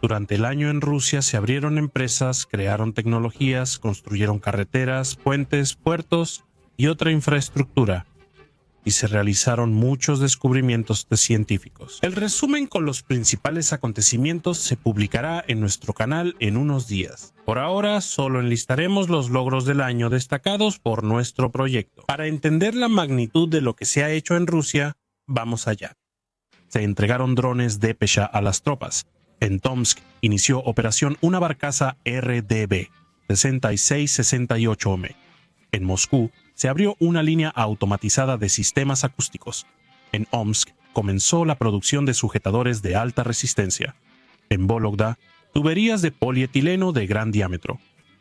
Durante el año en Rusia se abrieron empresas, crearon tecnologías, construyeron carreteras, puentes, puertos y otra infraestructura, y se realizaron muchos descubrimientos de científicos. El resumen con los principales acontecimientos se publicará en nuestro canal en unos días. Por ahora, solo enlistaremos los logros del año destacados por nuestro proyecto. Para entender la magnitud de lo que se ha hecho en Rusia, vamos allá. Se entregaron drones Depesha a las tropas. En Tomsk inició operación una barcaza RDB 6668M. En Moscú se abrió una línea automatizada de sistemas acústicos. En Omsk comenzó la producción de sujetadores de alta resistencia. En Vologda, tuberías de polietileno de gran diámetro.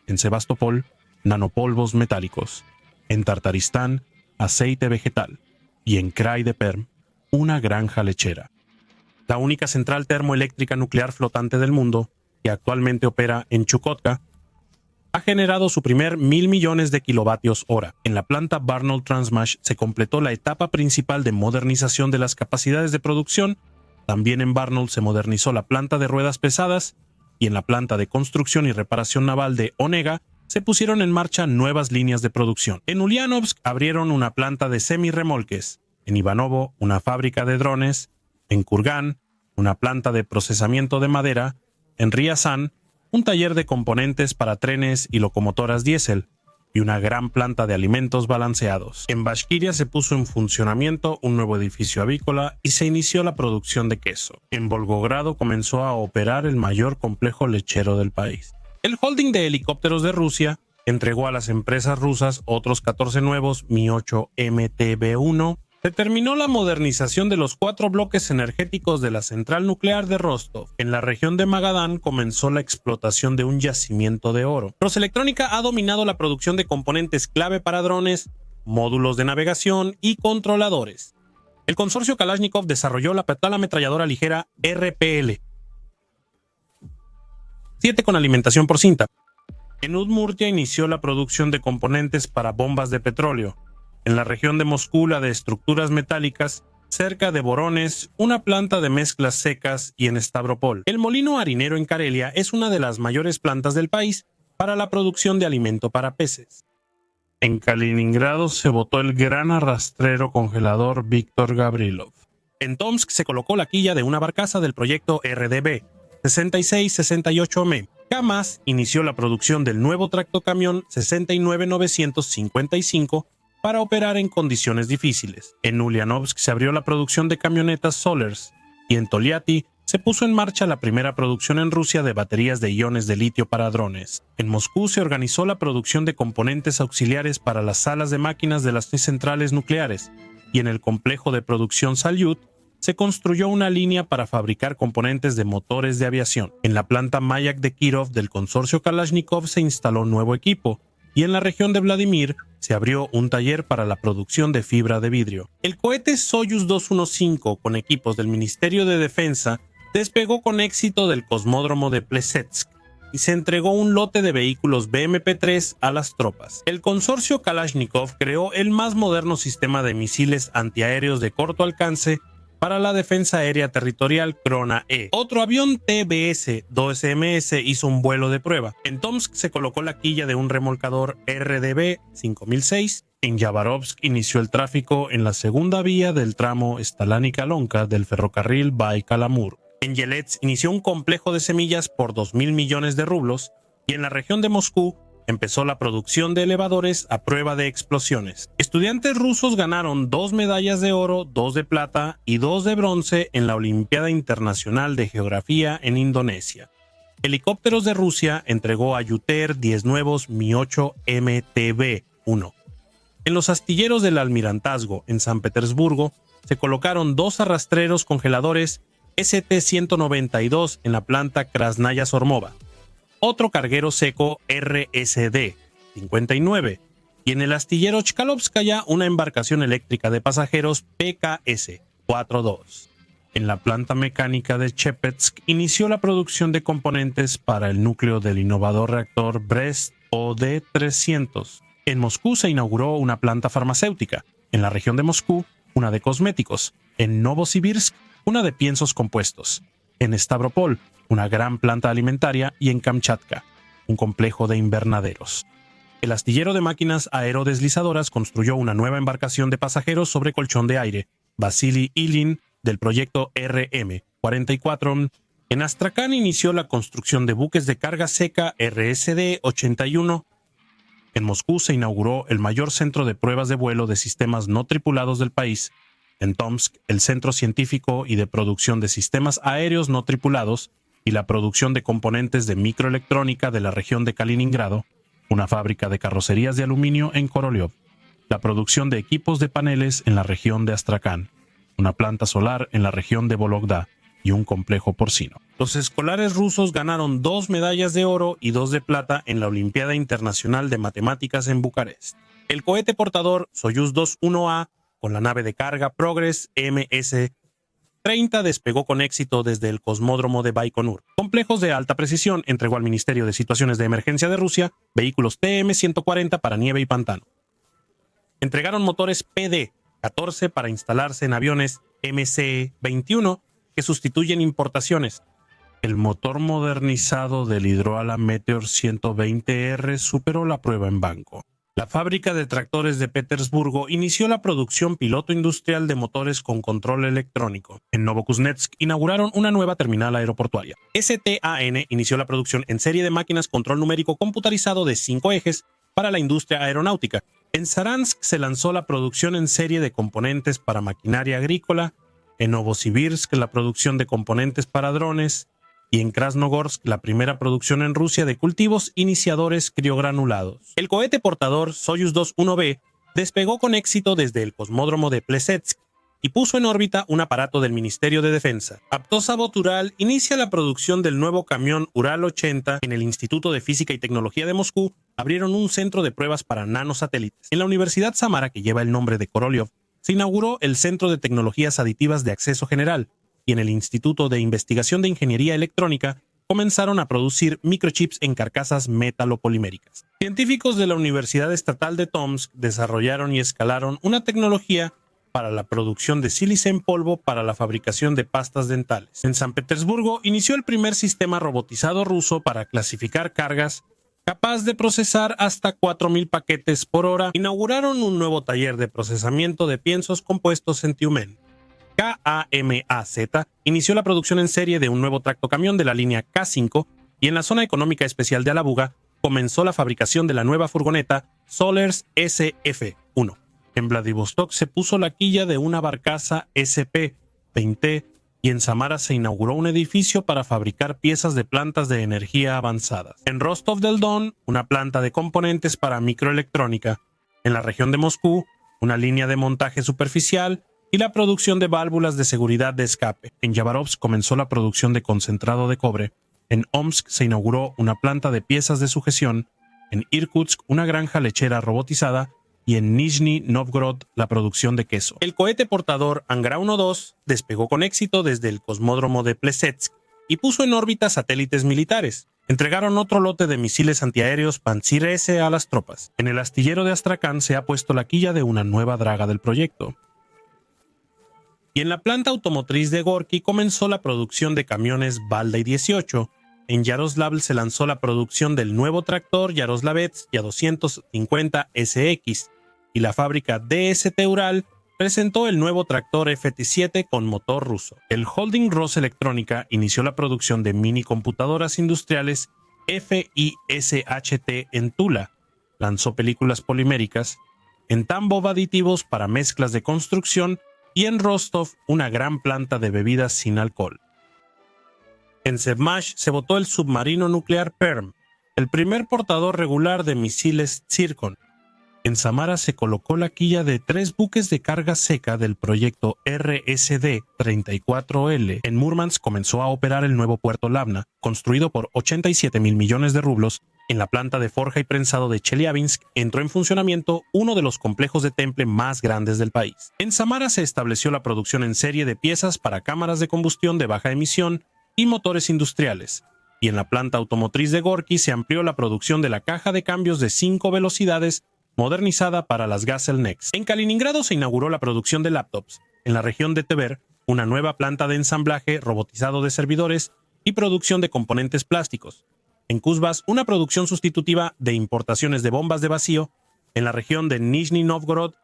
En Sebastopol, nanopolvos metálicos. En Tartaristán, aceite vegetal. Y en Krai de Perm, una granja lechera. La única central termoeléctrica nuclear flotante del mundo, que actualmente opera en Chukotka, ha generado su primer 1.000 millones de kilovatios hora. En la planta Barnaul-Transmash se completó la etapa principal de modernización de las capacidades de producción. También en Barnaul se modernizó la planta de ruedas pesadas y en la planta de construcción y reparación naval de Onega se pusieron en marcha nuevas líneas de producción. En Ulyanovsk abrieron una planta de semirremolques. En Ivanovo, una fábrica de drones. En Kurgan, una planta de procesamiento de madera. En Ryazan, un taller de componentes para trenes y locomotoras diésel, y una gran planta de alimentos balanceados. En Bashkiria se puso en funcionamiento un nuevo edificio avícola y se inició la producción de queso. En Volgogrado comenzó a operar el mayor complejo lechero del país. El holding de helicópteros de Rusia entregó a las empresas rusas otros 14 nuevos Mi-8 MTB-1. Se terminó la modernización de los 4 bloques energéticos de la central nuclear de Rostov. En la región de Magadán comenzó la explotación de un yacimiento de oro. Roselectrónica ha dominado la producción de componentes clave para drones, módulos de navegación y controladores. El consorcio Kalashnikov desarrolló la ametralladora ligera RPL 7 con alimentación por cinta. En Udmurtia inició la producción de componentes para bombas de petróleo. En la región de Moscú, la de estructuras metálicas, cerca de Voronezh, una planta de mezclas secas, y en Stavropol. El molino harinero en Karelia es una de las mayores plantas del país para la producción de alimento para peces. En Kaliningrado se botó el gran arrastrero congelador Víctor Gabrilov. En Tomsk se colocó la quilla de una barcaza del proyecto RDB 6668M. KAMAZ inició la producción del nuevo tractocamión 69955 para operar en condiciones difíciles. En Ulyanovsk se abrió la producción de camionetas Solers y en Tolyatti se puso en marcha la primera producción en Rusia de baterías de iones de litio para drones. En Moscú se organizó la producción de componentes auxiliares para las salas de máquinas de las 3 centrales nucleares y en el complejo de producción Salyut se construyó una línea para fabricar componentes de motores de aviación. En la planta Mayak de Kirov del consorcio Kalashnikov se instaló nuevo equipo y en la región de Vladimir se abrió un taller para la producción de fibra de vidrio. El cohete Soyuz 215 con equipos del Ministerio de Defensa despegó con éxito del cosmódromo de Plesetsk y se entregó un lote de vehículos BMP-3 a las tropas. El consorcio Kalashnikov creó el más moderno sistema de misiles antiaéreos de corto alcance para la defensa aérea territorial Krona-E. Otro avión TBS-2MS hizo un vuelo de prueba. En Tomsk se colocó la quilla de un remolcador RDB 5006. En Yabarovsk inició el tráfico en la segunda vía del tramo Stalanica-Lonka del ferrocarril Baikal-Amur. En Yelets inició un complejo de semillas por 2.000 millones de rublos y en la región de Moscú empezó la producción de elevadores a prueba de explosiones. Estudiantes rusos ganaron 2 medallas de oro, 2 de plata y 2 de bronce en la Olimpiada Internacional de Geografía en Indonesia. Helicópteros de Rusia entregó a Yuter 10 nuevos Mi-8 MTB-1. En los astilleros del Almirantazgo, en San Petersburgo, se colocaron 2 arrastreros congeladores ST-192 en la planta Krasnaya Sormova, otro carguero seco RSD-59 y en el astillero Chkalovskaya una embarcación eléctrica de pasajeros PKS-42. En la planta mecánica de Chepetsk inició la producción de componentes para el núcleo del innovador reactor Brest OD-300. En Moscú se inauguró una planta farmacéutica, en la región de Moscú una de cosméticos, en Novosibirsk una de piensos compuestos, en Stavropol una gran planta alimentaria, y en Kamchatka, un complejo de invernaderos. El astillero de máquinas aerodeslizadoras construyó una nueva embarcación de pasajeros sobre colchón de aire, Vasily Ilyin, del proyecto RM-44. En Astrakán inició la construcción de buques de carga seca RSD-81. En Moscú se inauguró el mayor centro de pruebas de vuelo de sistemas no tripulados del país. En Tomsk, el centro científico y de producción de sistemas aéreos no tripulados y la producción de componentes de microelectrónica de la región de Kaliningrado, una fábrica de carrocerías de aluminio en Korolev, la producción de equipos de paneles en la región de Astrakán, una planta solar en la región de Vologda y un complejo porcino. Los escolares rusos ganaron 2 medallas de oro y 2 de plata en la Olimpiada Internacional de Matemáticas en Bucarest. El cohete portador Soyuz 2-1A con la nave de carga Progress MS-30 despegó con éxito desde el cosmódromo de Baikonur. Complejos de alta precisión entregó al Ministerio de Situaciones de Emergencia de Rusia vehículos TM-140 para nieve y pantano. Entregaron motores PD-14 para instalarse en aviones MC-21 que sustituyen importaciones. El motor modernizado del Hidroala Meteor 120R superó la prueba en banco. La fábrica de tractores de Petersburgo inició la producción piloto industrial de motores con control electrónico. En Novokuznetsk inauguraron una nueva terminal aeroportuaria. STAN inició la producción en serie de máquinas control numérico computarizado de 5 ejes para la industria aeronáutica. En Saransk se lanzó la producción en serie de componentes para maquinaria agrícola. En Novosibirsk la producción de componentes para drones. Y en Krasnogorsk la primera producción en Rusia de cultivos iniciadores criogranulados. El cohete portador Soyuz 2-1B despegó con éxito desde el cosmódromo de Plesetsk y puso en órbita un aparato del Ministerio de Defensa. Aptosaboth Ural inicia la producción del nuevo camión Ural 80. En el Instituto de Física y Tecnología de Moscú abrieron un centro de pruebas para nanosatélites. En la Universidad Samara, que lleva el nombre de Korolev, se inauguró el Centro de Tecnologías Aditivas de Acceso General, y en el Instituto de Investigación de Ingeniería Electrónica comenzaron a producir microchips en carcasas metalopoliméricas. Científicos de la Universidad Estatal de Tomsk desarrollaron y escalaron una tecnología para la producción de sílice en polvo para la fabricación de pastas dentales. En San Petersburgo inició el primer sistema robotizado ruso para clasificar cargas, capaz de procesar hasta 4.000 paquetes por hora. Inauguraron un nuevo taller de procesamiento de piensos compuestos en Tiumen. KAMAZ inició la producción en serie de un nuevo tractocamión de la línea K5 y en la zona económica especial de Alabuga comenzó la fabricación de la nueva furgoneta Solers SF-1. En Vladivostok se puso la quilla de una barcaza SP-20 y en Samara se inauguró un edificio para fabricar piezas de plantas de energía avanzadas. En Rostov del Don, una planta de componentes para microelectrónica. En la región de Moscú, una línea de montaje superficial y la producción de válvulas de seguridad de escape. En Yabarovsk comenzó la producción de concentrado de cobre. En Omsk se inauguró una planta de piezas de sujeción. En Irkutsk una granja lechera robotizada. Y en Nizhny Novgorod la producción de queso. El cohete portador Angra 1-2 despegó con éxito desde el cosmódromo de Plesetsk y puso en órbita satélites militares. Entregaron otro lote de misiles antiaéreos Pantsir S a las tropas. En el astillero de Astrakán se ha puesto la quilla de una nueva draga del proyecto. Y en la planta automotriz de Gorky comenzó la producción de camiones Valdai 18. En Yaroslavl se lanzó la producción del nuevo tractor Yaroslavets Ya250 SX y la fábrica DST Ural presentó el nuevo tractor FT7 con motor ruso. El holding Ross Electrónica inició la producción de mini computadoras industriales FISHT en Tula. Lanzó películas poliméricas. En Tambov aditivos para mezclas de construcción y en Rostov una gran planta de bebidas sin alcohol. En Sevmash se botó el submarino nuclear Perm, el primer portador regular de misiles Zircon. En Samara se colocó la quilla de 3 buques de carga seca del proyecto RSD-34L. En Murmansk comenzó a operar el nuevo puerto Labna, construido por 87.000 millones de rublos. En la planta de forja y prensado de Chelyabinsk entró en funcionamiento uno de los complejos de temple más grandes del país. En Samara se estableció la producción en serie de piezas para cámaras de combustión de baja emisión y motores industriales. Y en la planta automotriz de Gorky se amplió la producción de la caja de cambios de 5 velocidades modernizada para las Gazelle Next. En Kaliningrado se inauguró la producción de laptops. En la región de Tver, una nueva planta de ensamblaje robotizado de servidores y producción de componentes plásticos. En Kuzbass, una producción sustitutiva de importaciones de bombas de vacío. En la región de Nizhny Novgorod,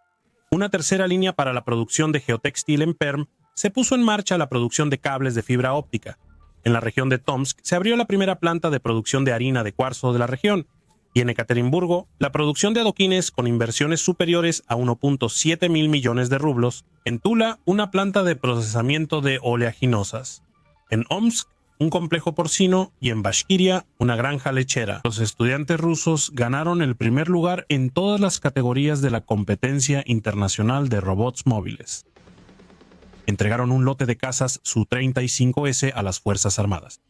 una tercera línea para la producción de geotextil. En Perm se puso en marcha la producción de cables de fibra óptica. En la región de Tomsk se abrió la primera planta de producción de harina de cuarzo de la región. Y en Ekaterimburgo, la producción de adoquines con inversiones superiores a 1.7 mil millones de rublos. En Tula, una planta de procesamiento de oleaginosas. En Omsk, un complejo porcino, y en Bashkiria, una granja lechera. Los estudiantes rusos ganaron el primer lugar en todas las categorías de la competencia internacional de robots móviles. Entregaron un lote de cazas Su-35S a las Fuerzas Armadas.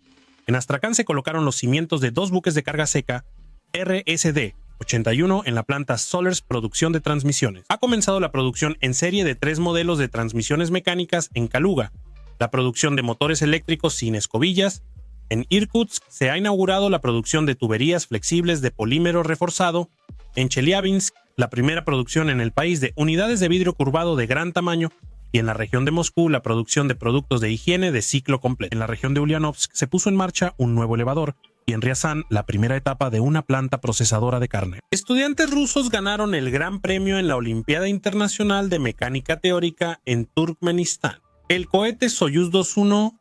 En Astrakán se colocaron los cimientos de 2 buques de carga seca RSD-81 en la planta Solers Producción de Transmisiones. Ha comenzado la producción en serie de 3 modelos de transmisiones mecánicas en Kaluga, la producción de motores eléctricos sin escobillas. En Irkutsk se ha inaugurado la producción de tuberías flexibles de polímero reforzado. En Chelyabinsk, la primera producción en el país de unidades de vidrio curvado de gran tamaño. Y en la región de Moscú, la producción de productos de higiene de ciclo completo. En la región de Ulyanovsk se puso en marcha un nuevo elevador. Y en Ryazán, la primera etapa de una planta procesadora de carne. Estudiantes rusos ganaron el gran premio en la Olimpiada Internacional de Mecánica Teórica en Turkmenistán. El cohete Soyuz 2-1A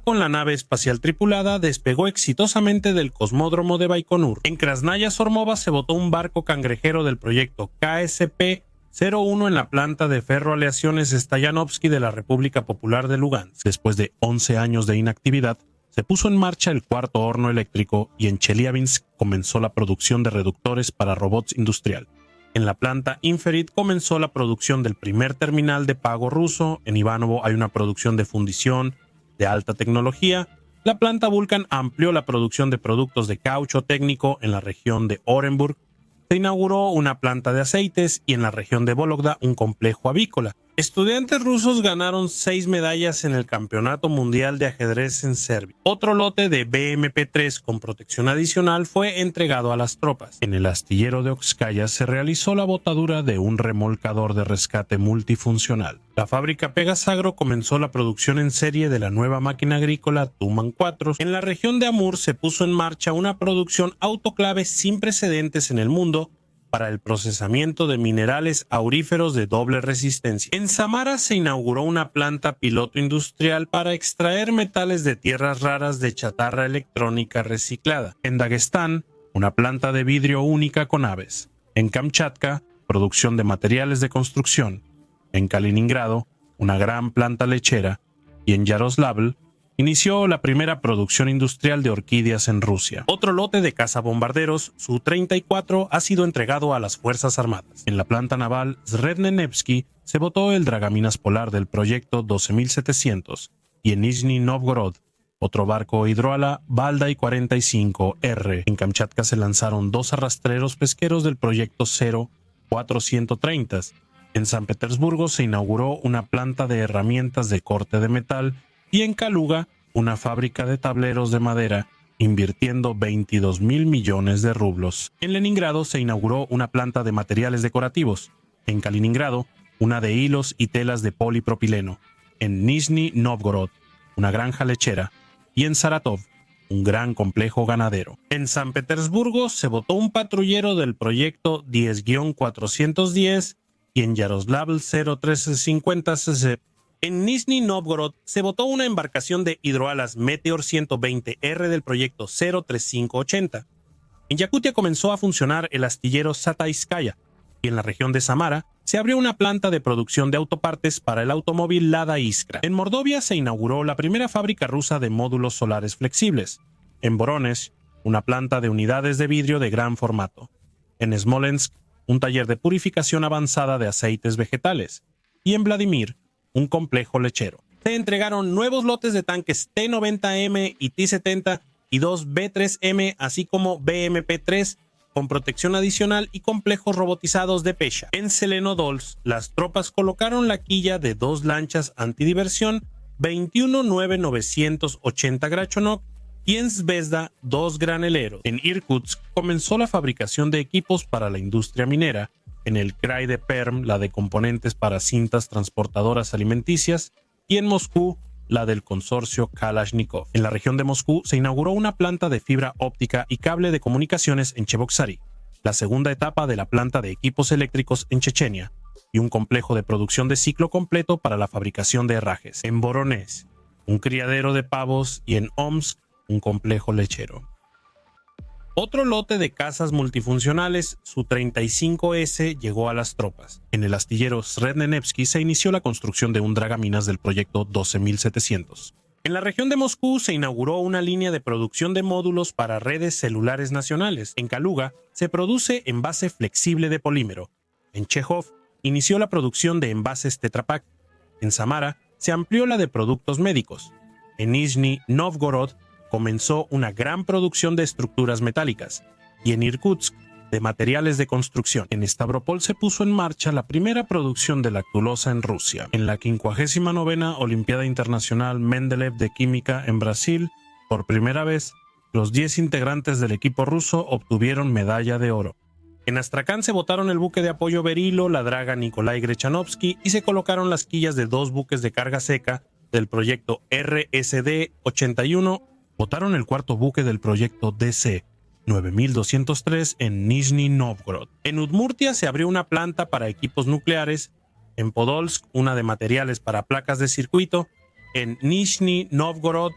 con la nave espacial tripulada despegó exitosamente del cosmódromo de Baikonur. En Krasnaya Sormova se botó un barco cangrejero del proyecto KSP-01 en la planta de ferroaleaciones Stayanovsky de la República Popular de Lugansk. Después de 11 años de inactividad, se puso en marcha el cuarto horno eléctrico y en Chelyabinsk comenzó la producción de reductores para robots industrial. En la planta Inferit comenzó la producción del primer terminal de pago ruso. En Ivanovo hay una producción de fundición de alta tecnología. La planta Vulcan amplió la producción de productos de caucho técnico en la región de Orenburg. Se inauguró una planta de aceites y en la región de Vologda un complejo avícola. Estudiantes rusos ganaron 6 medallas en el Campeonato Mundial de Ajedrez en Serbia. Otro lote de BMP-3 con protección adicional fue entregado a las tropas. En el astillero de Oxkaya se realizó la botadura de un remolcador de rescate multifuncional. La fábrica Pegasagro comenzó la producción en serie de la nueva máquina agrícola Tuman 4. En la región de Amur se puso en marcha una producción autoclave sin precedentes en el mundo para el procesamiento de minerales auríferos de doble resistencia. En Samara se inauguró una planta piloto industrial para extraer metales de tierras raras de chatarra electrónica reciclada. En Daguestán, una planta de vidrio única con aves. En Kamchatka, producción de materiales de construcción. En Kaliningrado, una gran planta lechera. Y en Yaroslavl, inició la primera producción industrial de orquídeas en Rusia. Otro lote de cazabombarderos Su-34 ha sido entregado a las Fuerzas Armadas. En la planta naval Zrednenevsky se botó el dragaminas polar del proyecto 12700 y en Nizhny Novgorod otro barco hidroala Valdai 45R. En Kamchatka se lanzaron 2 arrastreros pesqueros del proyecto 0430. En San Petersburgo se inauguró una planta de herramientas de corte de metal y en Kaluga, una fábrica de tableros de madera, invirtiendo 22 mil millones de rublos. En Leningrado se inauguró una planta de materiales decorativos. En Kaliningrado, una de hilos y telas de polipropileno. En Nizhny Novgorod, una granja lechera. Y en Saratov, un gran complejo ganadero. En San Petersburgo se botó un patrullero del proyecto 10-410 y en Yaroslavl 0350 cc. En Nizhny Novgorod se botó una embarcación de hidroalas Meteor 120R del proyecto 03580. En Yakutia comenzó a funcionar el astillero Sataiskaya y en la región de Samara se abrió una planta de producción de autopartes para el automóvil Lada Iskra. En Mordovia se inauguró la primera fábrica rusa de módulos solares flexibles. En Voronezh, una planta de unidades de vidrio de gran formato. En Smolensk, un taller de purificación avanzada de aceites vegetales. Y en Vladimir, un complejo lechero. Se entregaron nuevos lotes de tanques T-90M y T-70 y 2 B-3M, así como BMP-3 con protección adicional y complejos robotizados de Pesha. En Selenodolsk, las tropas colocaron la quilla de 2 lanchas antidiversión 21-9980 Grachonok y en Zvezda 2 graneleros. En Irkutsk comenzó la fabricación de equipos para la industria minera. En el Krai de Perm, la de componentes para cintas transportadoras alimenticias, y en Moscú, la del consorcio Kalashnikov. En la región de Moscú se inauguró una planta de fibra óptica y cable de comunicaciones en Cheboksary, la segunda etapa de la planta de equipos eléctricos en Chechenia, y un complejo de producción de ciclo completo para la fabricación de herrajes. En Voronezh, un criadero de pavos, y en Omsk, un complejo lechero. Otro lote de casas multifuncionales, Su-35S, llegó a las tropas. En el astillero Srednenevsky se inició la construcción de un dragaminas del proyecto 12700. En la región de Moscú se inauguró una línea de producción de módulos para redes celulares nacionales. En Kaluga se produce envase flexible de polímero. En Chejov inició la producción de envases Tetra Pak. En Samara se amplió la de productos médicos. En Nizhny Novgorod comenzó una gran producción de estructuras metálicas, y en Irkutsk de materiales de construcción. En Stavropol se puso en marcha la primera producción de lactulosa en Rusia. En la 59ª Olimpiada Internacional Mendeleev de Química en Brasil, por primera vez, los 10 integrantes del equipo ruso obtuvieron medalla de oro. En Astrakán se botaron el buque de apoyo Berilo, la draga Nikolai Grechanovsky, y se colocaron las quillas de 2 buques de carga seca del proyecto RSD-81. Botaron el cuarto buque del proyecto DC-9203 en Nizhny Novgorod. En Udmurtia se abrió una planta para equipos nucleares. En Podolsk, una de materiales para placas de circuito. En Nizhny Novgorod,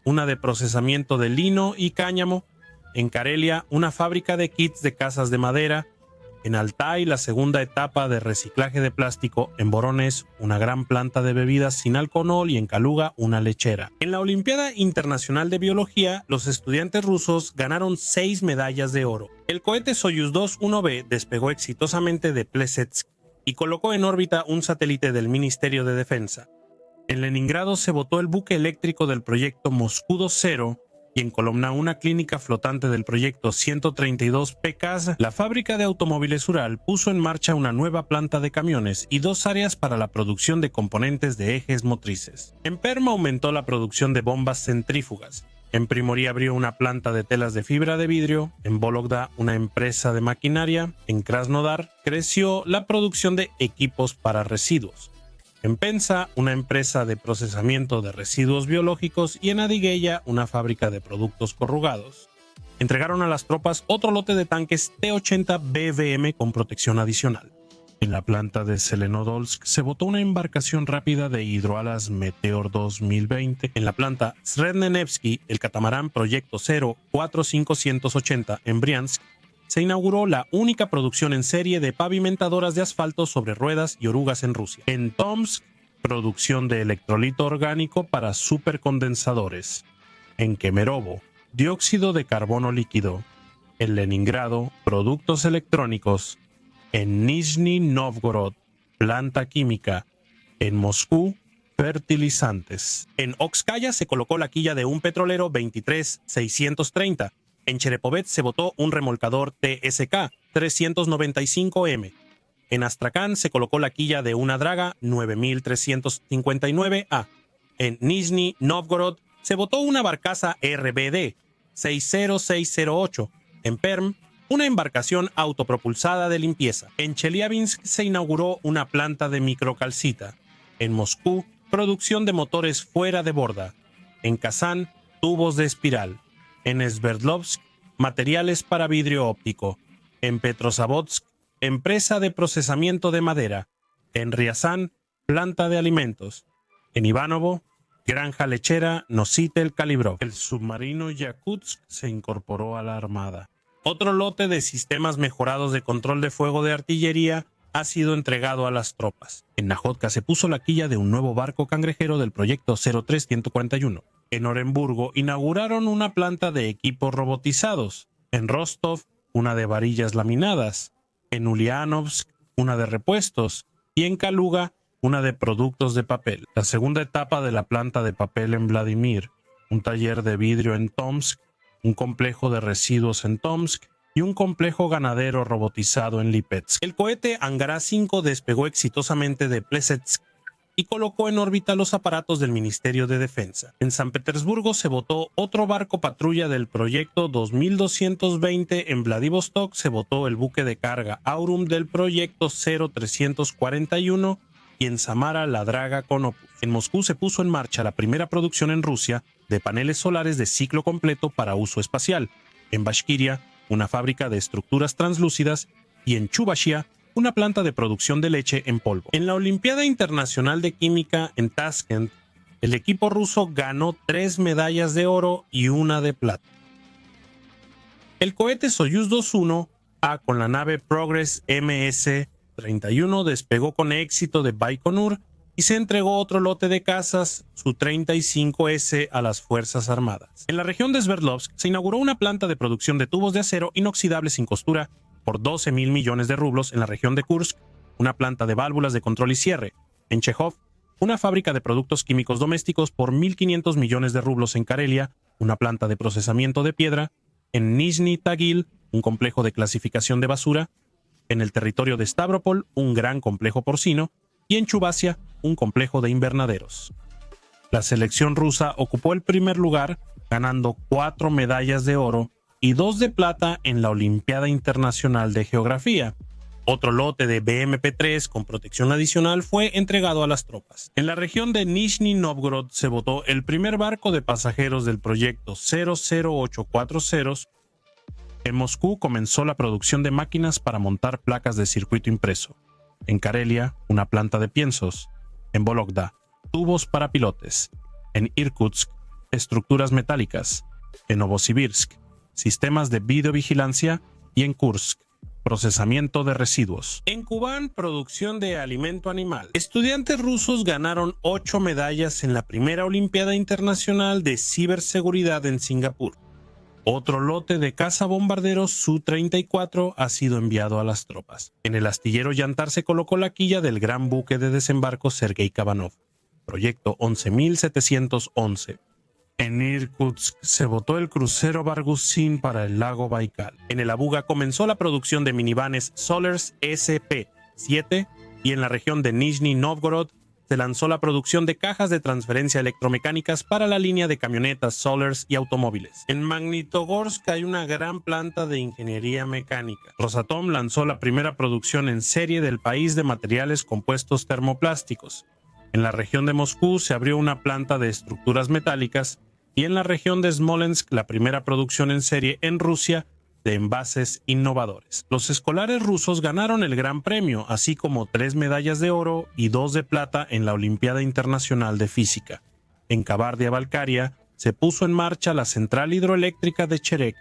una de procesamiento de lino y cáñamo. En Karelia, una fábrica de kits de casas de madera. En Altai, la segunda etapa de reciclaje de plástico. En Voronezh, una gran planta de bebidas sin alcohol, y en Kaluga, una lechera. En la Olimpiada Internacional de Biología, los estudiantes rusos ganaron 6 medallas de oro. El cohete Soyuz 2-1B despegó exitosamente de Plesetsk y colocó en órbita un satélite del Ministerio de Defensa. En Leningrado se botó el buque eléctrico del proyecto Moscú 2.0, y en Kolomna una clínica flotante del proyecto 132 PKS. La fábrica de automóviles Ural puso en marcha una nueva planta de camiones y 2 áreas para la producción de componentes de ejes motrices. En Perm aumentó la producción de bombas centrífugas. En Primorie abrió una planta de telas de fibra de vidrio. En Vologda, una empresa de maquinaria. En Krasnodar creció la producción de equipos para residuos. En Penza, una empresa de procesamiento de residuos biológicos, y en Adigueya, una fábrica de productos corrugados. Entregaron a las tropas otro lote de tanques T-80 BVM con protección adicional. En la planta de Zelenodolsk se botó una embarcación rápida de hidroalas Meteor 2020. En la planta Srednenevsky, el catamarán Proyecto 0-4580 en Briansk, se inauguró la única producción en serie de pavimentadoras de asfalto sobre ruedas y orugas en Rusia. En Tomsk, producción de electrolito orgánico para supercondensadores. En Kemerovo, dióxido de carbono líquido. En Leningrado, productos electrónicos. En Nizhny Novgorod, planta química. En Moscú, fertilizantes. En Oxkaya se colocó la quilla de un petrolero 23630. En Cherepovets se botó un remolcador TSK 395M. En Astrakán se colocó la quilla de una draga 9359A. En Nizhny Novgorod se botó una barcaza RBD 60608. En Perm, una embarcación autopropulsada de limpieza. En Chelyabinsk se inauguró una planta de microcalcita. En Moscú, producción de motores fuera de borda. En Kazán, tubos de espiral. En Sverdlovsk, materiales para vidrio óptico. En Petrozavodsk, empresa de procesamiento de madera. En Ryazán, planta de alimentos. En Ivanovo, granja lechera Nositel Kalibrov. El submarino Yakutsk se incorporó a la armada. Otro lote de sistemas mejorados de control de fuego de artillería ha sido entregado a las tropas. En Najotka se puso la quilla de un nuevo barco cangrejero del proyecto 03141. En Oremburgo inauguraron una planta de equipos robotizados. En Rostov, una de varillas laminadas. En Ulyanovsk, una de repuestos. Y en Kaluga, una de productos de papel. La segunda etapa de la planta de papel en Vladimir. Un taller de vidrio en Tomsk. Un complejo de residuos en Tomsk. Y un complejo ganadero robotizado en Lipetsk. El cohete Angara 5 despegó exitosamente de Plesetsk y colocó en órbita los aparatos del Ministerio de Defensa. En San Petersburgo se botó otro barco patrulla del proyecto 2220. En Vladivostok se botó el buque de carga Aurum del proyecto 0341 y en Samara la draga con Opus. En Moscú se puso en marcha la primera producción en Rusia de paneles solares de ciclo completo para uso espacial. En Bashkiria, una fábrica de estructuras translúcidas, y en Chuvashia, una planta de producción de leche en polvo. En la Olimpiada Internacional de Química en Tashkent, el equipo ruso ganó 3 medallas de oro y 1 de plata. El cohete Soyuz 2-1A con la nave Progress MS-31 despegó con éxito de Baikonur y se entregó otro lote de cazas Su-35S a las Fuerzas Armadas. En la región de Sverdlovsk se inauguró una planta de producción de tubos de acero inoxidable sin costura por 12.000 millones de rublos. En la región de Kursk, una planta de válvulas de control y cierre. En Chejov, una fábrica de productos químicos domésticos por 1.500 millones de rublos. En Karelia, una planta de procesamiento de piedra. En Nizhny Tagil, un complejo de clasificación de basura. En el territorio de Stavropol, un gran complejo porcino. Y en Chuvashia, un complejo de invernaderos. La selección rusa ocupó el primer lugar, ganando 4 medallas de oro y 2 de plata en la Olimpiada Internacional de Geografía. Otro lote de BMP-3 con protección adicional fue entregado a las tropas. En la región de Nizhny Novgorod se botó el primer barco de pasajeros del proyecto 00840. En Moscú comenzó la producción de máquinas para montar placas de circuito impreso. En Karelia, una planta de piensos. En Vologda, tubos para pilotes. En Irkutsk, estructuras metálicas. En Novosibirsk, sistemas de videovigilancia. Y en Kursk, procesamiento de residuos. En Kubán, producción de alimento animal. Estudiantes rusos ganaron 8 medallas en la primera Olimpiada Internacional de Ciberseguridad en Singapur. Otro lote de cazabombarderos Su-34 ha sido enviado a las tropas. En el astillero Yantar se colocó la quilla del gran buque de desembarco Sergei Kavanov, proyecto 11.711. En Irkutsk se botó el crucero Bargusin para el lago Baikal. En el Abuga comenzó la producción de minivanes Solers SP-7 y en la región de Nizhny Novgorod se lanzó la producción de cajas de transferencia electromecánicas para la línea de camionetas Solers y automóviles. En Magnitogorsk hay una gran planta de ingeniería mecánica. Rosatom lanzó la primera producción en serie del país de materiales compuestos termoplásticos. En la región de Moscú se abrió una planta de estructuras metálicas y en la región de Smolensk la primera producción en serie en Rusia de envases innovadores. Los escolares rusos ganaron el gran premio, así como 3 medallas de oro y 2 de plata en la Olimpiada Internacional de Física. En Kabardia-Balkaria se puso en marcha la central hidroeléctrica de Cherek.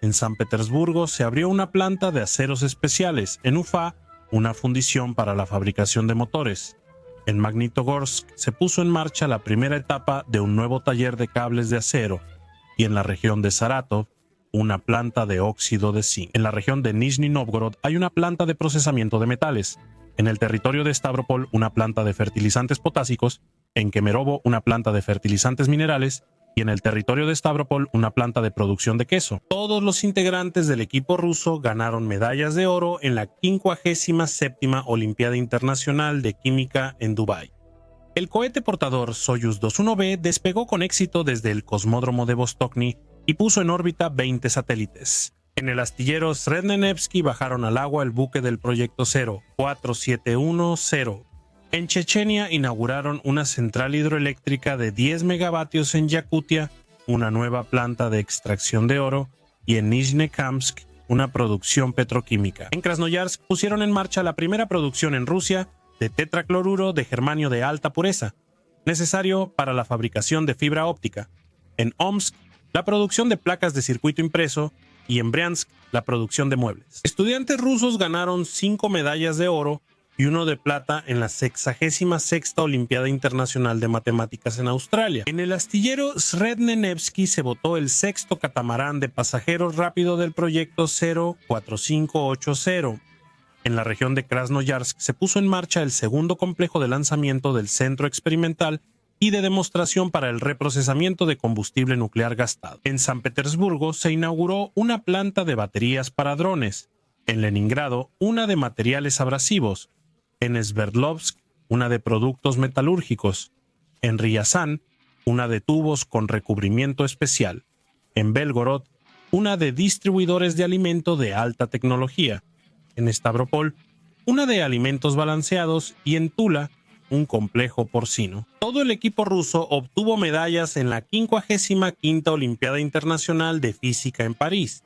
En San Petersburgo se abrió una planta de aceros especiales. En Ufa, una fundición para la fabricación de motores. En Magnitogorsk se puso en marcha la primera etapa de un nuevo taller de cables de acero. Y en la región de Saratov, una planta de óxido de zinc. En la región de Nizhny Novgorod hay una planta de procesamiento de metales. En el territorio de Stavropol, una planta de fertilizantes potásicos. En Kemerovo, una planta de fertilizantes minerales. Y en el territorio de Stavropol, una planta de producción de queso. Todos los integrantes del equipo ruso ganaron medallas de oro en la 57ª Olimpiada Internacional de Química en Dubái. El cohete portador Soyuz 2-1B despegó con éxito desde el cosmódromo de Vostochny y puso en órbita 20 satélites. En el astillero Srednenevsky bajaron al agua el buque del proyecto 04710. En Chechenia inauguraron una central hidroeléctrica de 10 megavatios en Yakutia, una nueva planta de extracción de oro, y en Nizhnekamsk, una producción petroquímica. En Krasnoyarsk pusieron en marcha la primera producción en Rusia de tetracloruro de germanio de alta pureza, necesario para la fabricación de fibra óptica. En Omsk, la producción de placas de circuito impreso, y en Briansk, la producción de muebles. Estudiantes rusos ganaron 5 medallas de oro y 1 de plata en la 66ª Olimpiada Internacional de Matemáticas en Australia. En el astillero Srednenevsky se botó el 6º catamarán de pasajeros rápido del proyecto 04580. En la región de Krasnoyarsk se puso en marcha el segundo complejo de lanzamiento del Centro Experimental y de demostración para el reprocesamiento de combustible nuclear gastado. En San Petersburgo se inauguró una planta de baterías para drones. En Leningrado, una de materiales abrasivos. En Sverdlovsk, una de productos metalúrgicos. En Ryazán, una de tubos con recubrimiento especial. En Belgorod, una de distribuidores de alimento de alta tecnología. En Stavropol, una de alimentos balanceados y en Tula, un complejo porcino. Todo el equipo ruso obtuvo medallas en la 55ª Olimpiada Internacional de Física en París.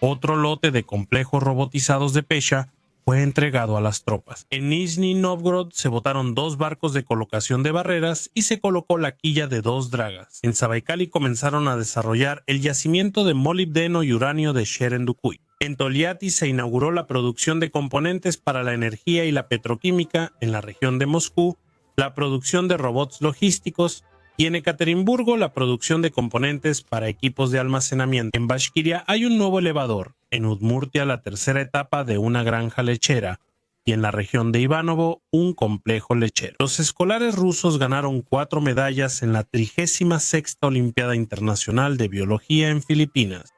Otro lote de complejos robotizados de Pesha fue entregado a las tropas. En Nizhny Novgorod se botaron 2 barcos de colocación de barreras y se colocó la quilla de 2 dragas. En Zabaikali comenzaron a desarrollar el yacimiento de molibdeno y uranio de Sherendukuy. En Tolyatti se inauguró la producción de componentes para la energía y la petroquímica. En la región de Moscú, la producción de robots logísticos, y en Ekaterimburgo la producción de componentes para equipos de almacenamiento. En Bashkiria hay un nuevo elevador, en Udmurtia la tercera etapa de una granja lechera, y en la región de Ivanovo un complejo lechero. Los escolares rusos ganaron 4 medallas en la 36ª Olimpiada Internacional de Biología en Filipinas.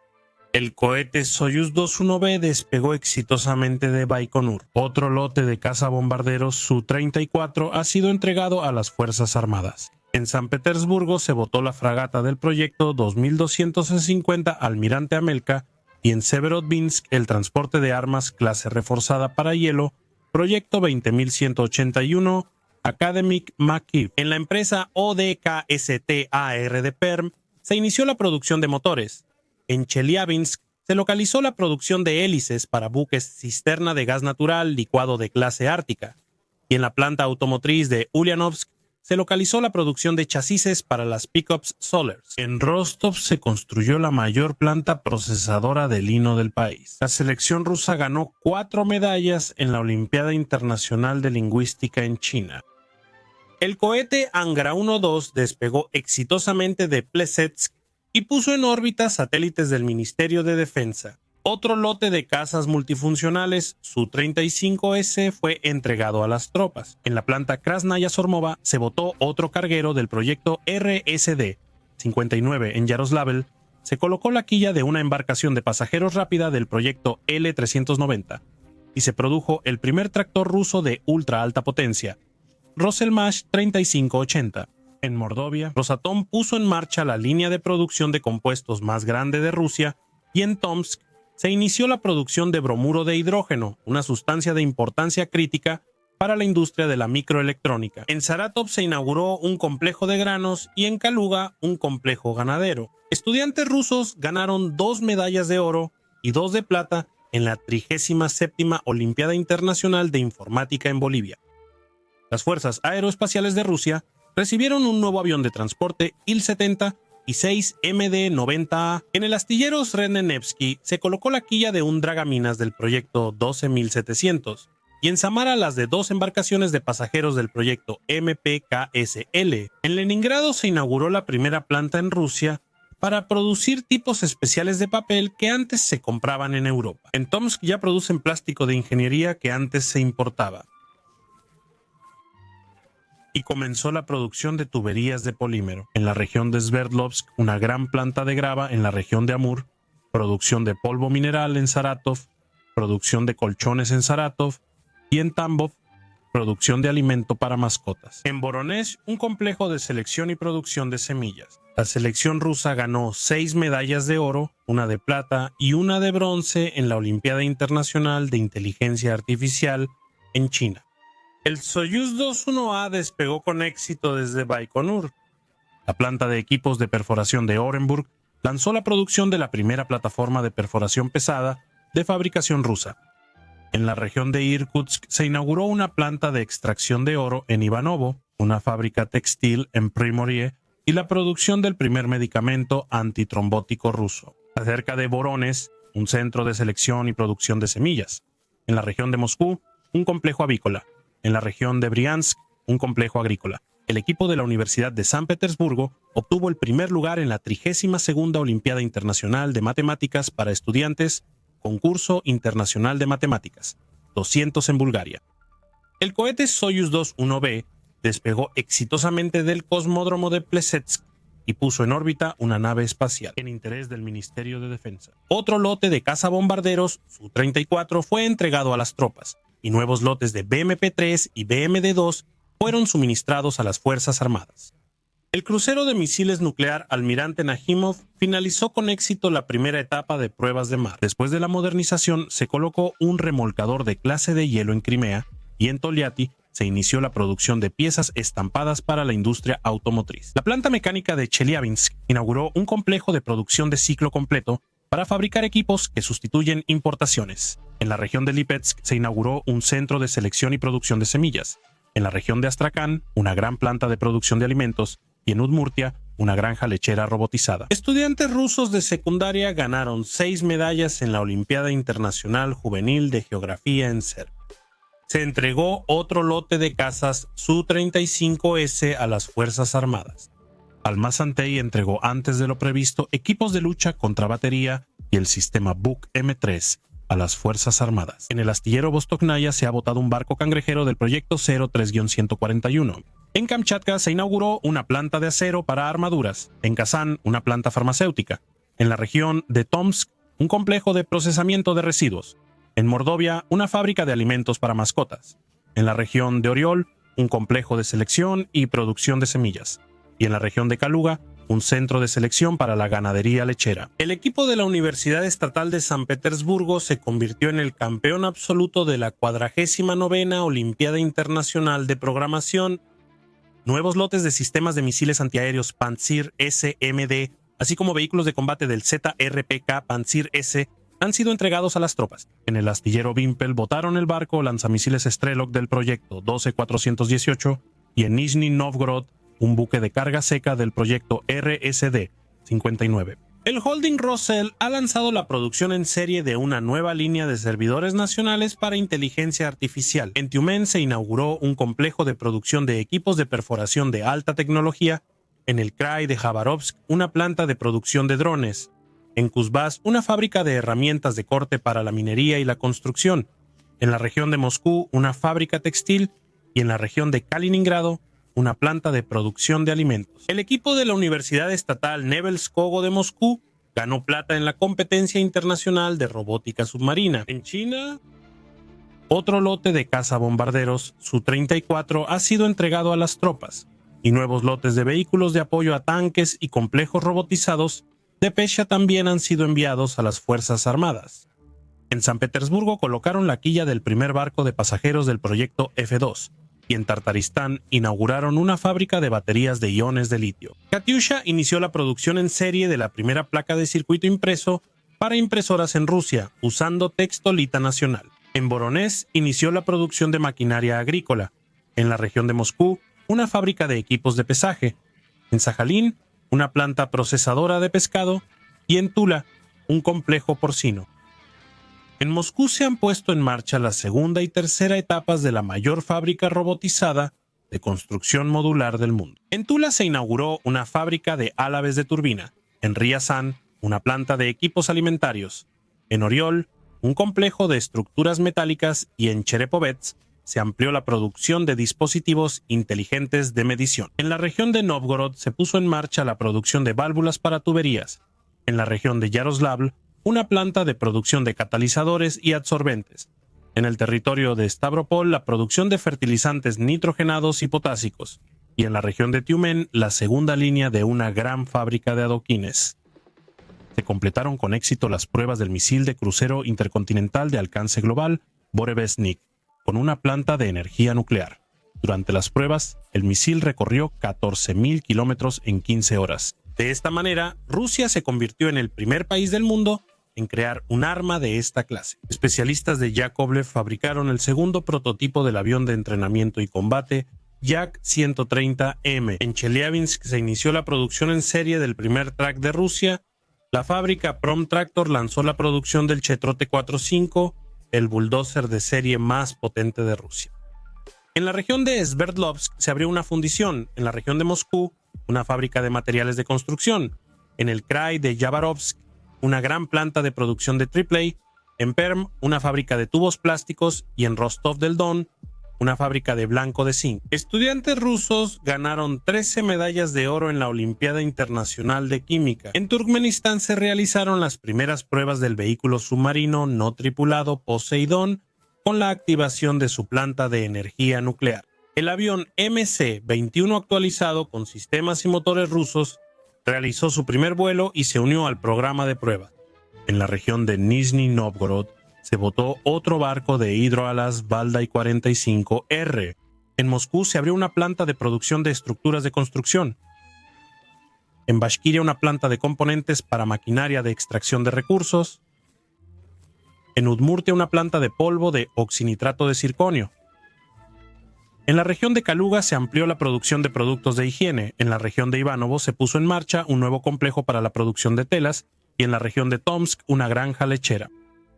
El cohete Soyuz 21B despegó exitosamente de Baikonur. Otro lote de cazabombarderos Su-34 ha sido entregado a las Fuerzas Armadas. En San Petersburgo se botó la fragata del proyecto 2250 Almirante Amelka y en Severodvinsk el transporte de armas clase reforzada para hielo, proyecto 20181 Academic McKeev. En la empresa ODKST-AR de Perm se inició la producción de motores. En Chelyabinsk se localizó la producción de hélices para buques cisterna de gas natural licuado de clase ártica. Y en la planta automotriz de Ulyanovsk se localizó la producción de chasis para las pickups Solers. En Rostov se construyó la mayor planta procesadora de lino del país. La selección rusa ganó 4 medallas en la Olimpiada Internacional de Lingüística en China. El cohete Angra 1-2 despegó exitosamente de Plesetsk y puso en órbita satélites del Ministerio de Defensa. Otro lote de cazas multifuncionales Su-35S fue entregado a las tropas. En la planta Krasnaya Sormova se botó otro carguero del proyecto RSD-59 en Yaroslavl. Se colocó la quilla de una embarcación de pasajeros rápida del proyecto L-390 y se produjo el primer tractor ruso de ultra alta potencia, Roselmash 3580. En Mordovia, Rosatom puso en marcha la línea de producción de compuestos más grande de Rusia y en Tomsk se inició la producción de bromuro de hidrógeno, una sustancia de importancia crítica para la industria de la microelectrónica. En Saratov se inauguró un complejo de granos y en Kaluga un complejo ganadero. Estudiantes rusos ganaron 2 medallas de oro y 2 de plata en la 37ª Olimpiada Internacional de Informática en Bolivia. Las Fuerzas Aeroespaciales de Rusia recibieron un nuevo avión de transporte Il-70 y 6 MD-90A. En el astillero Srednenevsky se colocó la quilla de un dragaminas del proyecto 12700 y en Samara las de 2 embarcaciones de pasajeros del proyecto MPKSL. En Leningrado se inauguró la primera planta en Rusia para producir tipos especiales de papel que antes se compraban en Europa. En Tomsk ya producen plástico de ingeniería que antes se importaba. Y comenzó la producción de tuberías de polímero. En la región de Sverdlovsk, una gran planta de grava en la región de Amur, producción de polvo mineral en Saratov, producción de colchones en Saratov y en Tambov, producción de alimento para mascotas. En Voronezh, un complejo de selección y producción de semillas. La selección rusa ganó 6 medallas de oro, 1 de plata y 1 de bronce en la Olimpiada Internacional de Inteligencia Artificial en China. El Soyuz 21A despegó con éxito desde Baikonur. La planta de equipos de perforación de Orenburg lanzó la producción de la primera plataforma de perforación pesada de fabricación rusa. En la región de Irkutsk se inauguró una planta de extracción de oro en Ivanovo, una fábrica textil en Primorie y la producción del primer medicamento antitrombótico ruso. Cerca de Voronezh, un centro de selección y producción de semillas. En la región de Moscú, un complejo avícola. En la región de Briansk, un complejo agrícola. El equipo de la Universidad de San Petersburgo obtuvo el primer lugar en la 32ª Olimpiada Internacional de Matemáticas para Estudiantes, Concurso Internacional de Matemáticas, 200 en Bulgaria. El cohete Soyuz 21B despegó exitosamente del cosmódromo de Plesetsk y puso en órbita una nave espacial en interés del Ministerio de Defensa. Otro lote de cazabombarderos Su-34 fue entregado a las tropas y nuevos lotes de BMP-3 y BMD-2 fueron suministrados a las Fuerzas Armadas. El crucero de misiles nuclear Almirante Najimov finalizó con éxito la primera etapa de pruebas de mar. Después de la modernización se colocó un remolcador de clase de hielo en Crimea y en Tolyatti se inició la producción de piezas estampadas para la industria automotriz. La planta mecánica de Chelyabinsk inauguró un complejo de producción de ciclo completo para fabricar equipos que sustituyen importaciones. En la región de Lipetsk se inauguró un centro de selección y producción de semillas. En la región de Astrakán, una gran planta de producción de alimentos. Y en Udmurtia, una granja lechera robotizada. Estudiantes rusos de secundaria ganaron 6 medallas en la Olimpiada Internacional Juvenil de Geografía en Serbia. Se entregó otro lote de cazas Su-35S a las Fuerzas Armadas. Almazantey entregó antes de lo previsto equipos de lucha contra batería y el sistema Buk M3 a las Fuerzas Armadas. En el astillero Vostoknaya se ha botado un barco cangrejero del proyecto 03-141. En Kamchatka se inauguró una planta de acero para armaduras. En Kazán, una planta farmacéutica. En la región de Tomsk, un complejo de procesamiento de residuos. En Mordovia, una fábrica de alimentos para mascotas. En la región de Oriol, un complejo de selección y producción de semillas. Y en la región de Kaluga, un centro de selección para la ganadería lechera. El equipo de la Universidad Estatal de San Petersburgo se convirtió en el campeón absoluto de la 49ª Olimpiada Internacional de Programación. Nuevos lotes de sistemas de misiles antiaéreos Pantsir S-MD, así como vehículos de combate del ZRPK Pantsir S, han sido entregados a las tropas. En el astillero Vimpel botaron el barco lanzamisiles Strelok del proyecto 12-418 y en Nizhny Novgorod un buque de carga seca del proyecto RSD-59. El holding Rosell ha lanzado la producción en serie de una nueva línea de servidores nacionales para inteligencia artificial. En Tiumen se inauguró un complejo de producción de equipos de perforación de alta tecnología. En el Krai de Khabarovsk, una planta de producción de drones. En Kuzbas, una fábrica de herramientas de corte para la minería y la construcción. En la región de Moscú, una fábrica textil. Y en la región de Kaliningrado, una planta de producción de alimentos. El equipo de la Universidad Estatal Nevelskogo de Moscú ganó plata en la competencia internacional de robótica submarina. En China, otro lote de cazabombarderos Su-34 ha sido entregado a las tropas, y nuevos lotes de vehículos de apoyo a tanques y complejos robotizados de Pesha también han sido enviados a las Fuerzas Armadas. En San Petersburgo colocaron la quilla del primer barco de pasajeros del proyecto F-2, y en Tartaristán inauguraron una fábrica de baterías de iones de litio. Katyusha inició la producción en serie de la primera placa de circuito impreso para impresoras en Rusia, usando Textolita Nacional. En Voronezh inició la producción de maquinaria agrícola. En la región de Moscú, una fábrica de equipos de pesaje. En Sajalín, una planta procesadora de pescado. Y en Tula, un complejo porcino. En Moscú se han puesto en marcha la segunda y tercera etapas de la mayor fábrica robotizada de construcción modular del mundo. En Tula se inauguró una fábrica de álabes de turbina. En Ryazán, una planta de equipos alimentarios. En Oriol, un complejo de estructuras metálicas. Y en Cherepovets se amplió la producción de dispositivos inteligentes de medición. En la región de Novgorod se puso en marcha la producción de válvulas para tuberías. En la región de Yaroslavl, una planta de producción de catalizadores y adsorbentes. En el territorio de Stavropol, la producción de fertilizantes nitrogenados y potásicos. Y en la región de Tiumen, la segunda línea de una gran fábrica de adoquines. Se completaron con éxito las pruebas del misil de crucero intercontinental de alcance global Burevestnik, con una planta de energía nuclear. Durante las pruebas, el misil recorrió 14.000 kilómetros en 15 horas. De esta manera, Rusia se convirtió en el primer país del mundo en crear un arma de esta clase. Especialistas de Yakovlev fabricaron el segundo prototipo del avión de entrenamiento y combate Yak-130M. En Chelyabinsk se inició la producción en serie del primer track de Rusia. La fábrica Promtractor lanzó la producción del Chetrote 4.5, el bulldozer de serie más potente de Rusia. En la región de Sverdlovsk se abrió una fundición. En la región de Moscú, una fábrica de materiales de construcción. En el Krai de Yabarovsk, una gran planta de producción de AAA. En Perm, una fábrica de tubos plásticos. Y en Rostov del Don, una fábrica de blanco de zinc. Estudiantes rusos ganaron 13 medallas de oro en la Olimpiada Internacional de Química. En Turkmenistán se realizaron las primeras pruebas del vehículo submarino no tripulado Poseidón con la activación de su planta de energía nuclear. El avión MC-21 actualizado con sistemas y motores rusos realizó su primer vuelo y se unió al programa de pruebas. En la región de Nizhny Novgorod se botó otro barco de Hidroalas Valdai 45R. En Moscú se abrió una planta de producción de estructuras de construcción. En Bashkiria una planta de componentes para maquinaria de extracción de recursos. En Udmurtia una planta de polvo de oxinitrato de circonio. En la región de Kaluga se amplió la producción de productos de higiene. En la región de Ivanovo se puso en marcha un nuevo complejo para la producción de telas y en la región de Tomsk una granja lechera.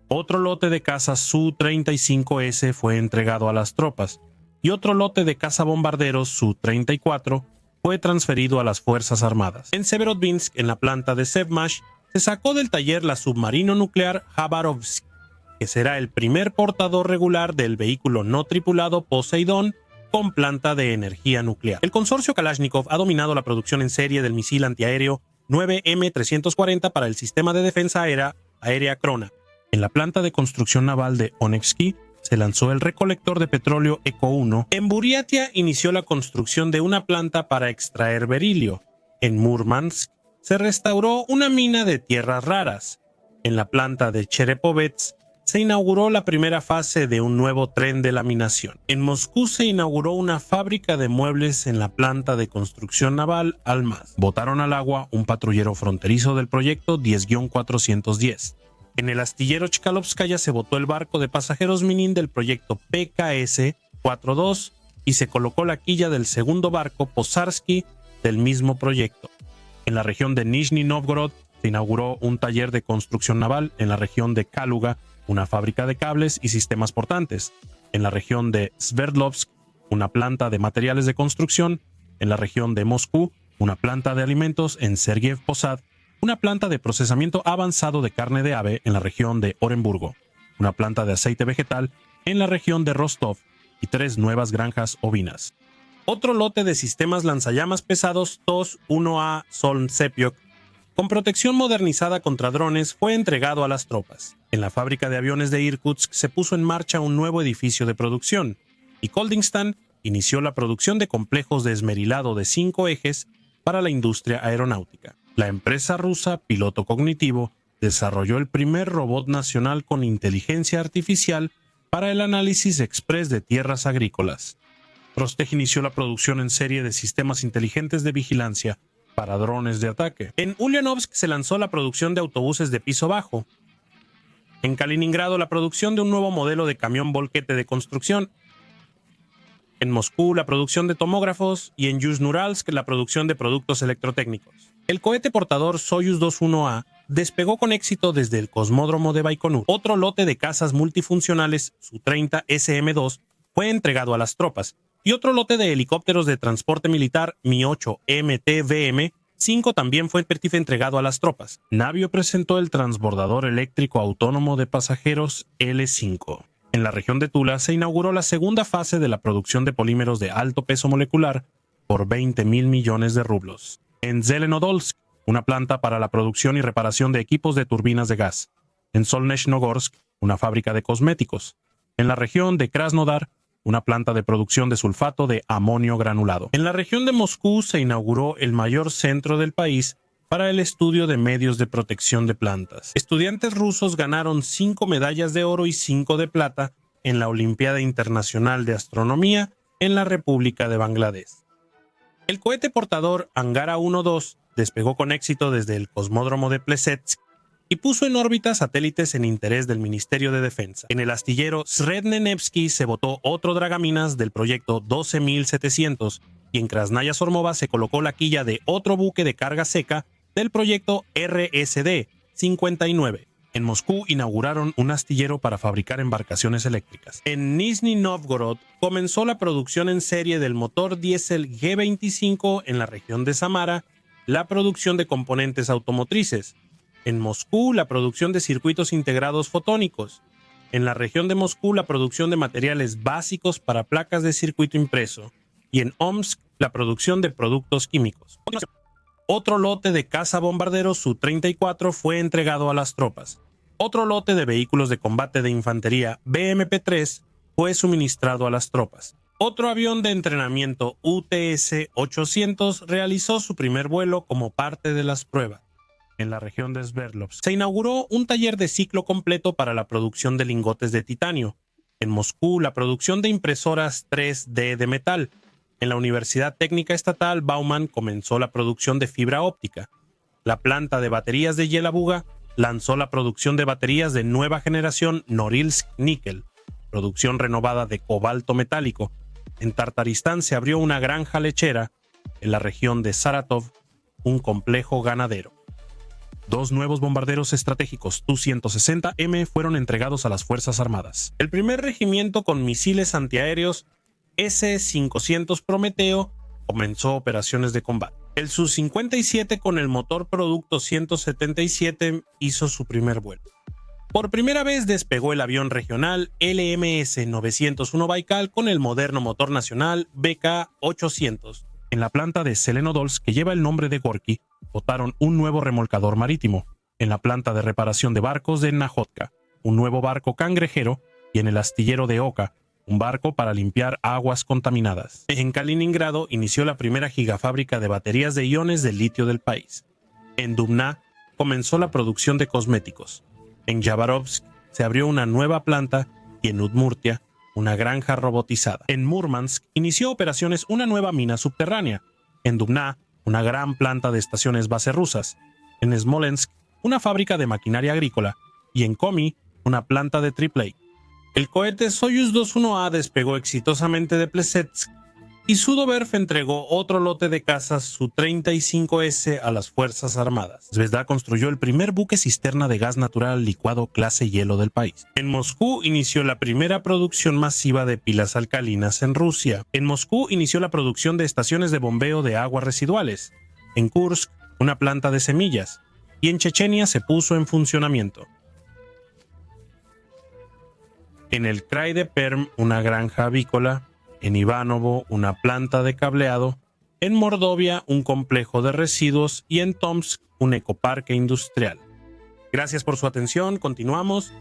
Otro lote de cazas Su-35S fue entregado a las tropas y otro lote de cazabombarderos Su-34 fue transferido a las Fuerzas Armadas. En Severodvinsk, en la planta de Sevmash, se sacó del taller la submarino nuclear Khabarovsk, que será el primer portador regular del vehículo no tripulado Poseidón con planta de energía nuclear. El consorcio Kalashnikov ha dominado la producción en serie del misil antiaéreo 9M340 para el sistema de defensa aérea Krona. En la planta de construcción naval de Onevsky se lanzó el recolector de petróleo Eco-1. En Buriatia inició la construcción de una planta para extraer berilio. En Murmansk se restauró una mina de tierras raras. En la planta de Cherepovets se inauguró la primera fase de un nuevo tren de laminación. En Moscú se inauguró una fábrica de muebles en la planta de construcción naval Almaz. Botaron al agua un patrullero fronterizo del proyecto 10-410. En el astillero Chkalovskaya se botó el barco de pasajeros Minin del proyecto PKS-42 y se colocó la quilla del segundo barco Posarsky del mismo proyecto. En la región de Nizhny Novgorod se inauguró un taller de construcción naval. En la región de Kaluga una fábrica de cables y sistemas portantes. En la región de Sverdlovsk una planta de materiales de construcción. En la región de Moscú una planta de alimentos. En Sergiev Posad una planta de procesamiento avanzado de carne de ave. En la región de Orenburgo una planta de aceite vegetal. En la región de Rostov y 3 nuevas granjas ovinas. Otro lote de sistemas lanzallamas pesados TOS-1A Solnsepiok con protección modernizada contra drones fue entregado a las tropas. En la fábrica de aviones de Irkutsk se puso en marcha un nuevo edificio de producción y Koldingstan inició la producción de complejos de esmerilado de 5 ejes para la industria aeronáutica. La empresa rusa Piloto Cognitivo desarrolló el primer robot nacional con inteligencia artificial para el análisis express de tierras agrícolas. Rostec inició la producción en serie de sistemas inteligentes de vigilancia para drones de ataque. En Ulyanovsk se lanzó la producción de autobuses de piso bajo. En Kaliningrado la producción de un nuevo modelo de camión volquete de construcción. En Moscú la producción de tomógrafos y en Yuzhno-Uralsk la producción de productos electrotécnicos. El cohete portador Soyuz 21A despegó con éxito desde el cosmódromo de Baikonur. Otro lote de cazas multifuncionales Su-30 SM-2 fue entregado a las tropas y otro lote de helicópteros de transporte militar Mi-8 MTVM-5 también fue entregado a las tropas. Navio presentó el transbordador eléctrico autónomo de pasajeros L5. En la región de Tula se inauguró la segunda fase de la producción de polímeros de alto peso molecular por 20.000 millones de rublos. En Zelenodolsk, una planta para la producción y reparación de equipos de turbinas de gas. En Solnechnogorsk, una fábrica de cosméticos. En la región de Krasnodar, una planta de producción de sulfato de amonio granulado. En la región de Moscú se inauguró el mayor centro del país para el estudio de medios de protección de plantas. Estudiantes rusos ganaron 5 medallas de oro y 5 de plata en la Olimpiada Internacional de Astronomía en la República de Bangladesh. El cohete portador Angara 1-2 despegó con éxito desde el cosmódromo de Plesetsk y puso en órbita satélites en interés del Ministerio de Defensa. En el astillero Srednenevsky se botó otro dragaminas del proyecto 12700 y en Krasnaya Sormova se colocó la quilla de otro buque de carga seca del proyecto RSD-59. En Moscú inauguraron un astillero para fabricar embarcaciones eléctricas. En Nizhny Novgorod comenzó la producción en serie del motor diésel G25. En la región de Samara, la producción de componentes automotrices. En Moscú, la producción de circuitos integrados fotónicos. En la región de Moscú, la producción de materiales básicos para placas de circuito impreso. Y en Omsk, la producción de productos químicos. Otro lote de cazabombarderos Su-34 fue entregado a las tropas. Otro lote de vehículos de combate de infantería BMP-3 fue suministrado a las tropas. Otro avión de entrenamiento UTS-800 realizó su primer vuelo como parte de las pruebas. En la región de Sverdlovsk se inauguró un taller de ciclo completo para la producción de lingotes de titanio. En Moscú, la producción de impresoras 3D de metal. En la Universidad Técnica Estatal Bauman comenzó la producción de fibra óptica. La planta de baterías de Yelabuga lanzó la producción de baterías de nueva generación Norilsk-Níquel, producción renovada de cobalto metálico. En Tartaristán se abrió una granja lechera. En la región de Saratov, un complejo ganadero. 2 nuevos bombarderos estratégicos Tu-160M fueron entregados a las Fuerzas Armadas. El primer regimiento con misiles antiaéreos S-500 Prometeo comenzó operaciones de combate. El Su-57 con el motor Producto 177 hizo su primer vuelo. Por primera vez despegó el avión regional LMS-901 Baikal con el moderno motor nacional BK-800. En la planta de Zelenodolsk, que lleva el nombre de Gorky, botaron un nuevo remolcador marítimo. En la planta de reparación de barcos de Najotka, un nuevo barco cangrejero, y en el astillero de Oka, un barco para limpiar aguas contaminadas. En Kaliningrado inició la primera gigafábrica de baterías de iones de litio del país. En Dubna comenzó la producción de cosméticos. En Yabarovsk se abrió una nueva planta y en Udmurtia una granja robotizada. En Murmansk inició operaciones una nueva mina subterránea. En Dubna, una gran planta de estaciones base rusas. En Smolensk, una fábrica de maquinaria agrícola. Y en Komi, una planta de AAA. El cohete Soyuz 21A despegó exitosamente de Plesetsk y Sudoverf entregó otro lote de cazas Su-35S a las Fuerzas Armadas. Zvezda construyó el primer buque cisterna de gas natural licuado clase hielo del país. En Moscú inició la primera producción masiva de pilas alcalinas en Rusia. En Moscú inició la producción de estaciones de bombeo de aguas residuales. En Kursk, una planta de semillas. Y en Chechenia se puso en funcionamiento. En el Krai de Perm, una granja avícola. En Ivanovo, una planta de cableado. En Mordovia, un complejo de residuos. Y en Tomsk, un ecoparque industrial. Gracias por su atención. Continuamos.